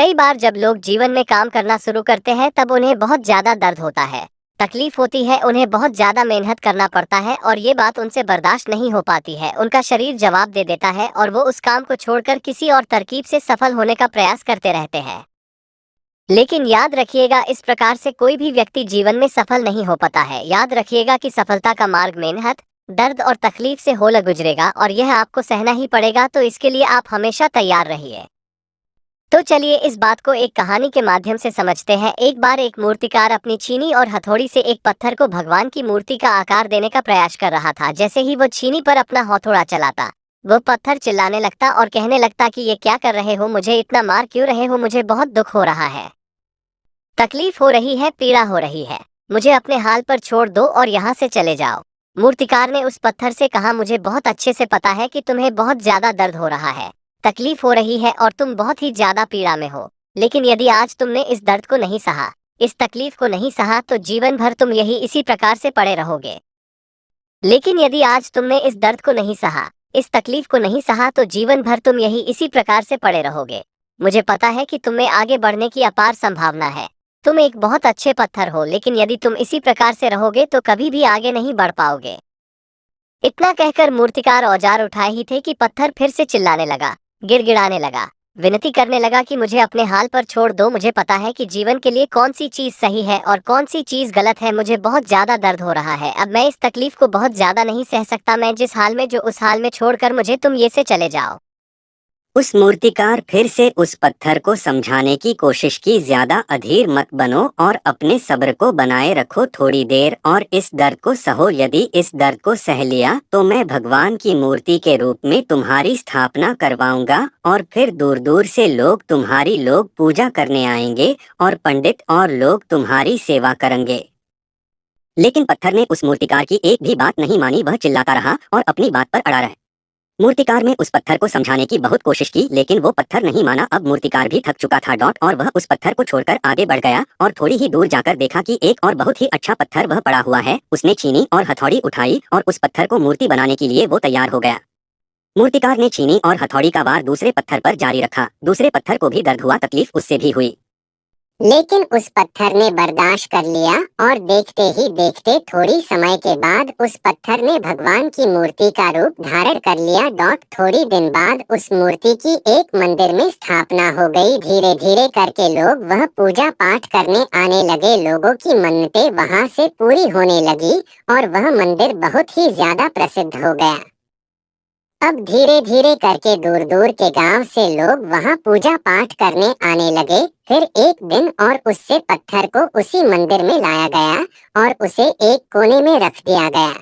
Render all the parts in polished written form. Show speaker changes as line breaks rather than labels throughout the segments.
कई बार जब लोग जीवन में काम करना शुरू करते हैं तब उन्हें बहुत ज्यादा दर्द होता है, तकलीफ होती है, उन्हें बहुत ज्यादा मेहनत करना पड़ता है और ये बात उनसे बर्दाश्त नहीं हो पाती है। उनका शरीर जवाब दे देता है और वो उस काम को छोड़कर किसी और तरकीब से सफल होने का प्रयास करते रहते हैं। लेकिन याद रखिएगा, इस प्रकार से कोई भी व्यक्ति जीवन में सफल नहीं हो पाता है। याद रखिएगा कि सफलता का मार्ग मेहनत, दर्द और तकलीफ से होकर गुजरेगा और यह आपको सहना ही पड़ेगा, तो इसके लिए आप हमेशा तैयार रहिए। तो चलिए इस बात को एक कहानी के माध्यम से समझते हैं। एक बार एक मूर्तिकार अपनी छीनी और हथौड़ी से एक पत्थर को भगवान की मूर्ति का आकार देने का प्रयास कर रहा था। जैसे ही वो छीनी पर अपना हथौड़ा चलाता, वो पत्थर चिल्लाने लगता और कहने लगता कि ये क्या कर रहे हो, मुझे इतना मार क्यों रहे हो, मुझे बहुत दुख हो रहा है, तकलीफ हो रही है, पीड़ा हो रही है, मुझे अपने हाल पर छोड़ दो और यहाँ से चले जाओ। मूर्तिकार ने उस पत्थर से कहा, मुझे बहुत अच्छे से पता है कि तुम्हें बहुत ज्यादा दर्द हो रहा है, तकलीफ हो रही है और तुम बहुत ही ज्यादा पीड़ा में हो। लेकिन यदि आज तुमने इस दर्द को नहीं सहा, इस तकलीफ को नहीं सहा, तो जीवन भर तुम यही इसी प्रकार से पड़े रहोगे। लेकिन यदि आज तुमने इस दर्द को नहीं सहा, इस तकलीफ को नहीं सहा, तो जीवन भर तुम यही इसी प्रकार से पड़े रहोगे। मुझे पता है कि तुम में आगे बढ़ने की अपार संभावना है, तुम एक बहुत अच्छे पत्थर हो, लेकिन यदि तुम इसी प्रकार से रहोगे तो कभी भी आगे नहीं बढ़ पाओगे। इतना कहकर मूर्तिकार औजार उठाए ही थे कि पत्थर फिर से चिल्लाने लगा, गिड़गिड़ाने लगा, विनती करने लगा कि मुझे अपने हाल पर छोड़ दो। मुझे पता है कि जीवन के लिए कौन सी चीज सही है और कौन सी चीज गलत है। मुझे बहुत ज्यादा दर्द हो रहा है, अब मैं इस तकलीफ को बहुत ज्यादा नहीं सह सकता। मैं जिस हाल में जो उस हाल में छोड़कर मुझे तुम ये से चले जाओ।
उस मूर्तिकार फिर से उस पत्थर को समझाने की कोशिश की, ज्यादा अधीर मत बनो और अपने सब्र को बनाए रखो थोड़ी देर और इस दर्द को सहो। यदि इस दर्द को सह लिया तो मैं भगवान की मूर्ति के रूप में तुम्हारी स्थापना करवाऊंगा और फिर दूर दूर से लोग तुम्हारी पूजा करने आएंगे और पंडित और लोग तुम्हारी सेवा करेंगे। लेकिन पत्थर ने उस मूर्तिकार की एक भी बात नहीं मानी, वह चिल्लाता रहा और अपनी बात पर अड़ा रहा। मूर्तिकार ने उस पत्थर को समझाने की बहुत कोशिश की, लेकिन वो पत्थर नहीं माना। अब मूर्तिकार भी थक चुका था और वह उस पत्थर को छोड़कर आगे बढ़ गया और थोड़ी ही दूर जाकर देखा कि एक और बहुत ही अच्छा पत्थर वह पड़ा हुआ है। उसने छीनी और हथौड़ी उठाई और उस पत्थर को मूर्ति बनाने के लिए वो तैयार हो गया। मूर्तिकार ने छीनी और हथौड़ी का वार दूसरे पत्थर पर जारी रखा। दूसरे पत्थर को भी दर्द हुआ, तकलीफ उससे भी हुई,
लेकिन उस पत्थर ने बर्दाश्त कर लिया और देखते ही देखते थोड़ी समय के बाद उस पत्थर ने भगवान की मूर्ति का रूप धारण कर लिया। थोड़ी दिन बाद उस मूर्ति की एक मंदिर में स्थापना हो गई। धीरे धीरे करके लोग वह पूजा पाठ करने आने लगे। लोगों की मन्नतें वहां से पूरी होने लगी और वह मंदिर बहुत ही ज्यादा प्रसिद्ध हो गया। अब धीरे धीरे करके दूर दूर के गांव से लोग वहां पूजा पाठ करने आने लगे। फिर एक दिन और उससे पत्थर को उसी मंदिर में लाया गया और उसे एक कोने में रख दिया गया।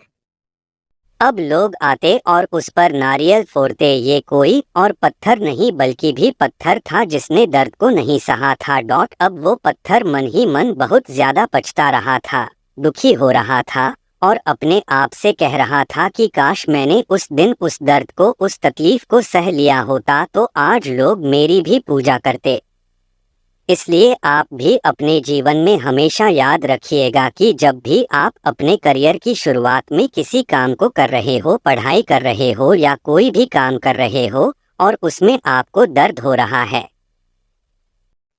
अब लोग आते और उस पर नारियल फोड़ते। ये कोई और पत्थर नहीं बल्कि भी पत्थर था जिसने दर्द को नहीं सहा था। अब वो पत्थर मन ही मन बहुत ज्यादा पछता रहा था, दुखी हो रहा था और अपने आप से कह रहा था कि काश मैंने उस दिन उस दर्द को, उस तकलीफ को सह लिया होता तो आज लोग मेरी भी पूजा करते। इसलिए आप भी अपने जीवन में हमेशा याद रखिएगा कि जब भी आप अपने करियर की शुरुआत में किसी काम को कर रहे हो, पढ़ाई कर रहे हो या कोई भी काम कर रहे हो और उसमें आपको दर्द हो रहा है,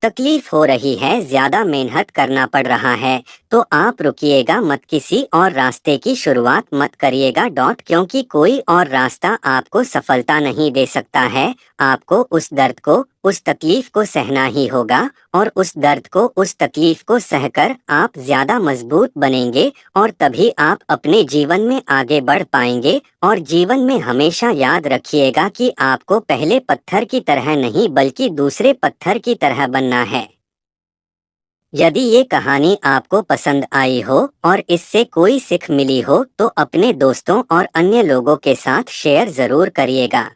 तकलीफ हो रही है, ज्यादा मेहनत करना पड़ रहा है, तो आप रुकिएगा मत, किसी और रास्ते की शुरुआत मत करिएगा। क्योंकि कोई और रास्ता आपको सफलता नहीं दे सकता है। आपको उस दर्द को, उस तकलीफ को सहना ही होगा और उस दर्द को, उस तकलीफ को सहकर आप ज्यादा मजबूत बनेंगे और तभी आप अपने जीवन में आगे बढ़ पाएंगे। और जीवन में हमेशा याद रखिएगा कि आपको पहले पत्थर की तरह नहीं बल्कि दूसरे पत्थर की तरह बनना है। यदि ये कहानी आपको पसंद आई हो और इससे कोई सीख मिली हो तो अपने दोस्तों और अन्य लोगों के साथ शेयर जरूर करिएगा।